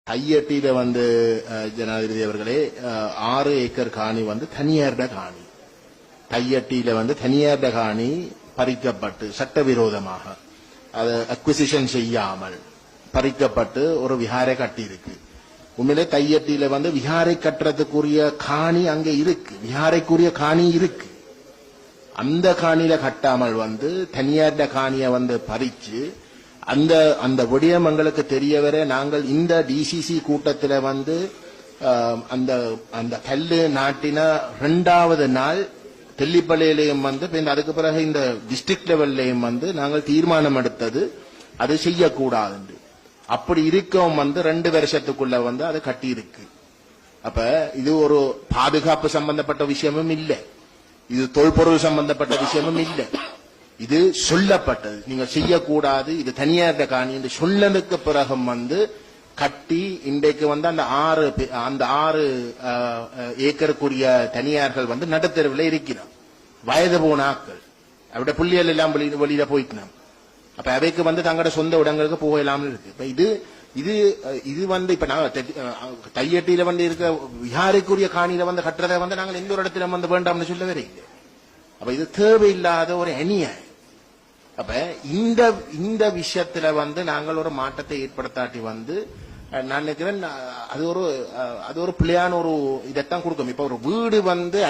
கையட்டியில ஜனாதிபதி அவர்களே 6 ஏக்கர் காணி தனியார்ட காணி. கையட்டியில தனியார்ட காணி பறிக்கப்பட்டு சட்டவிரோதமாக அதை அக்விசிஷன் செய்யாமல் பறிக்கப்பட்டு ஒரு விஹாரை கட்டியிருக்கு. உண்மையிலே கையட்டியில விஹாரை கட்டுறதுக்குரிய காணி அங்க இருக்கு, விஹாரைக்குரிய காணி இருக்கு. அந்த காணியில கட்டாமல் தனியார்ட காணிய பறிச்சு அந்த அந்த விடயம் எங்களுக்கு தெரியவரை நாங்கள் இந்த டிசிசி கூட்டத்தில் அந்த அந்த கல்லு நாட்டின 2வது நாள் தெல்லிப்பள்ளியிலையும் அதுக்கு பிறகு இந்த டிஸ்ட்ரிக்ட் லெவல்லையும் நாங்கள் தீர்மானம் எடுத்தது அது செய்யக்கூடாது. அப்படி இருக்கவும் 2 வருஷத்துக்குள்ள அது கட்டி இருக்கு. அப்ப இது ஒரு பாதுகாப்பு சம்பந்தப்பட்ட விஷயமும் இல்லை, இது தொல்பொருள் சம்பந்தப்பட்ட விஷயமும் இல்லை. இது சொல்லப்பட்டது, நீங்க செய்யக்கூடாது, இது தனியார் காணி என்று சொல்லதுக்கு பிறகு கட்டி இன்றைக்கு அந்த 6 ஏக்கருக்குரிய தனியார்கள் நடுத்தருவில் இருக்கிறோம். வயது போன ஆக்கள் அவட புள்ளியல் எல்லாம் வெளியில போயிட்டோம். அப்ப அவைக்கு தங்களோட சொந்த இடங்களுக்கு போகலாமல் இருக்கு. இப்ப இது இது இது இப்ப நாங்க தையட்டியில இருக்க விஹாரைக்குரிய காணியில கட்டுறதை நாங்கள் எந்த ஒரு இடத்துல வேண்டாம்னு சொல்லவே இல்லை. அப்ப இது தேவையில்லாத ஒரு அநியாயம். அப்ப இந்த விஷயத்துல நாங்கள் ஒரு மாற்றத்தை ஏற்படுத்தாட்டி நான் நினைக்கிறேன் அது ஒரு பிள்ளையான ஒரு இதைத்தான் கொடுக்கும். இப்ப ஒரு வீடு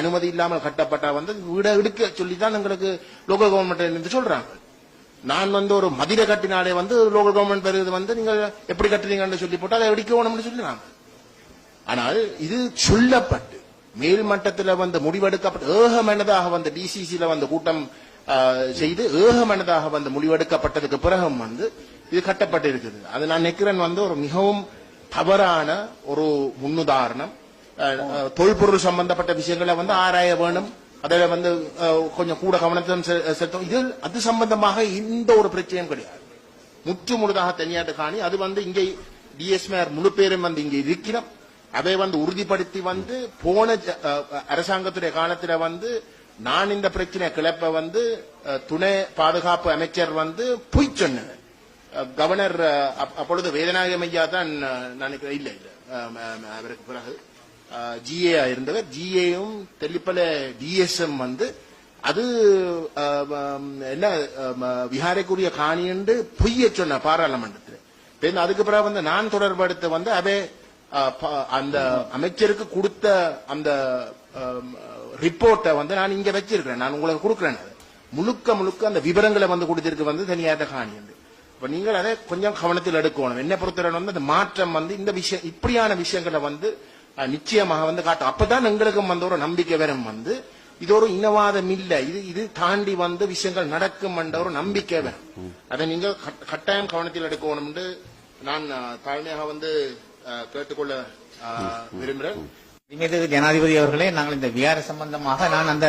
அனுமதி இல்லாமல் கட்டப்பட்டா வீடை எடுக்க சொல்லிதான் எங்களுக்கு லோக்கல் கவர்மெண்ட் சொல்றாங்க. நான் ஒரு மதில கட்டினாலே லோக்கல் கவர்மெண்ட் வருது நீங்க எப்படி கட்டுறீங்கன்னு சொல்லி போட்டு அதை எடுக்கணும்னு சொல்லுறாங்க. ஆனால் இது சொல்லப்பட்டு மேல்மட்டத்தில் முடிவெடுக்கப்பட்டு ஏகமனதாக டிசிசியில கூட்டம் செய்து ஏகமனதாக முடிவெடுக்கப்பட்டதுக்கு பிறகு இது கட்டப்பட்டு இருக்குது. அது நான் நினைக்கிறேன் ஒரு மிகவும் தவறான ஒரு முன்னுதாரணம். தொல்பொருள் சம்பந்தப்பட்ட விஷயங்களை ஆராய வேணும், அதில் கொஞ்சம் கூட கவனத்தை செலுத்தும். இது அது சம்பந்தமாக இந்த ஒரு பிரச்சனையும் கிடையாது. முற்று முழுதாக தனியாட்டு காணி அது இங்கே டிஎஸ்மேர் முழு பேரும் இங்கே இருக்கிறோம். அதை உறுதிப்படுத்தி போன அரசாங்கத்துடைய காலத்தில் நான் இந்த பிரச்சனை கிளப்ப துணை பாதுகாப்பு அமைச்சர் பொய் சொன்ன கவர்னர் அப்பொழுது வேதநாயகம் ஐயா தான் நினைக்கிறேன், இல்ல அவருக்கு பிறகு ஜிஏ இருந்தவர். ஜிஏயும் தெல்லிப்பல டிஎஸ்எம் அது என்ன விஹாரைக்குரிய காணி என்று பொய்ய சொன்ன பாராளுமன்றத்தில். அதுக்கு பிறகு நான் தொடர்படுத்த அவை அந்த அமைச்சருக்கு கொடுத்த அந்த ரிப்போர்ட்டை நான் இங்க வச்சிருக்கிறேன், நான் உங்களுக்கு கொடுக்கிறேன். முழுக்க முழுக்க அந்த விவரங்களை கொடுத்திருக்கு தனியார் காணி என்று. இப்ப நீங்கள் அதை கொஞ்சம் கவனத்தில் எடுக்கணும். என்ன பொறுத்தவரை அந்த மாற்றம் இந்த விஷயம் இப்படியான விஷயங்களை நிச்சயமாக காட்டும். அப்பதான் எங்களுக்கும் ஒரு நம்பிக்கை வரும். இது ஒரு இனவாதம் இல்லை, இது தாண்டி விஷயங்கள் நடக்கும் என்ற ஒரு நம்பிக்கை வரும். அதை நீங்கள் கட்டாயம் கவனத்தில் எடுக்கணும் என்று நான் தாழ்மையாக கேட்டுக்கொள்ள விரும்புகிறேன். ஜனாதிபதி அவர்களே, நாங்கள் இந்த விஹார சம்பந்தமாக நான் அந்த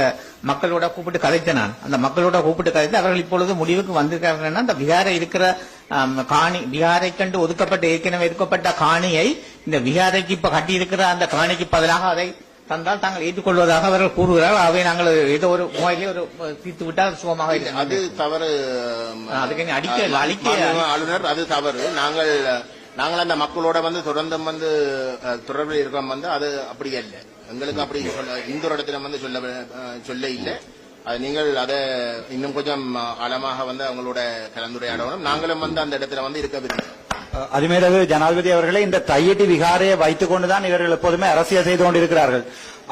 மக்களோட கூப்பிட்டு கதைத்தேன். அந்த மக்களோட கூப்பிட்டு கதைத்து அவர்கள் இப்பொழுது முடிவுக்கு வந்திருக்கார்கள். அந்த விஹாரை இருக்கிற காணி விஹாரை கண்டு ஒதுக்கப்பட்ட ஏற்கனவே ஒதுக்கப்பட்ட காணியை இந்த விஹாரைக்கு இப்ப கட்டியிருக்கிற அந்த காணிக்கு பதிலாக அதை தந்தால் தாங்கள் ஏற்றுக்கொள்வதாக அவர்கள் கூறுகிறார்கள். அவை நாங்கள் ஏதோ ஒரு முறையிலே ஒரு தீர்த்து விட்டால் சுகமாக அது தவறு. அதுக்கு அழிக்க ஆளுநர் அது தவறு. நாங்கள் அந்த மக்களோட தொடர்ந்து தொடர்பில் இருக்கோம். அது அப்படி இல்லை, எங்களுக்கு அப்படி இந்த ஒரு இடத்துல சொல்ல இல்லை. அது நீங்கள் அதை இன்னும் கொஞ்சம் ஆழமாக அவங்களோட கலந்துரையாடணும். நாங்களும் அந்த இடத்துல இருக்கவில்லை. அதுமேலது ஜனாதிபதி அவர்களே, இந்த தையட்டி விகாரையை வைத்துக் கொண்டுதான் இவர்கள் எப்போதுமே அரசியல் செய்து கொண்டிருக்கிறார்கள்.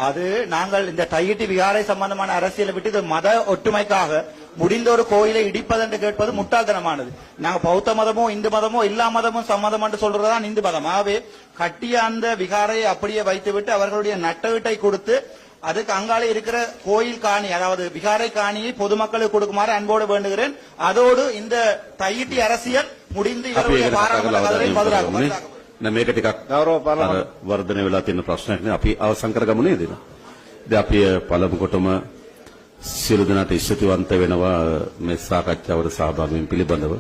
அது நாங்கள் இந்த தையட்டி விகாரை சம்பந்தமான அரசியலை விட்டு இது மத ஒற்றுமைக்காக முடிந்த ஒரு கோயிலை இடிப்பது என்று கேட்பது முட்டாள்தனமானது. நாங்க பௌத்த மதமோ இந்து மதமோ எல்லா மதமும் சம்மதம் என்று சொல்றதுதான் இந்து மதம். ஆகவே கட்டிய அந்த விகாரையை அப்படியே வைத்துவிட்டு அவர்களுடைய நட்ட வீட்டை கொடுத்து அதுக்கு அங்காலே இருக்கிற கோயில் காணி, அதாவது விகாரை காணியை பொதுமக்களுக்கு கொடுக்குமாறு அன்போடு வேண்டுகிறேன். அதோடு இந்த தையிட்டி அரசியல் முடிந்து இவருடைய பாராளுமன்ற මේක ටිකක් වර්ධනය වෙලා තියෙන ප්‍රශ්නයක් නේ. අපි අවසන් කරගමු නේද? දැන් අපි පළමු කොටම සියලු දෙනාට ස්තුතිවන්ත වෙනවා මේ සාකච්ඡාවට සහභාගී වීම පිළිබඳව.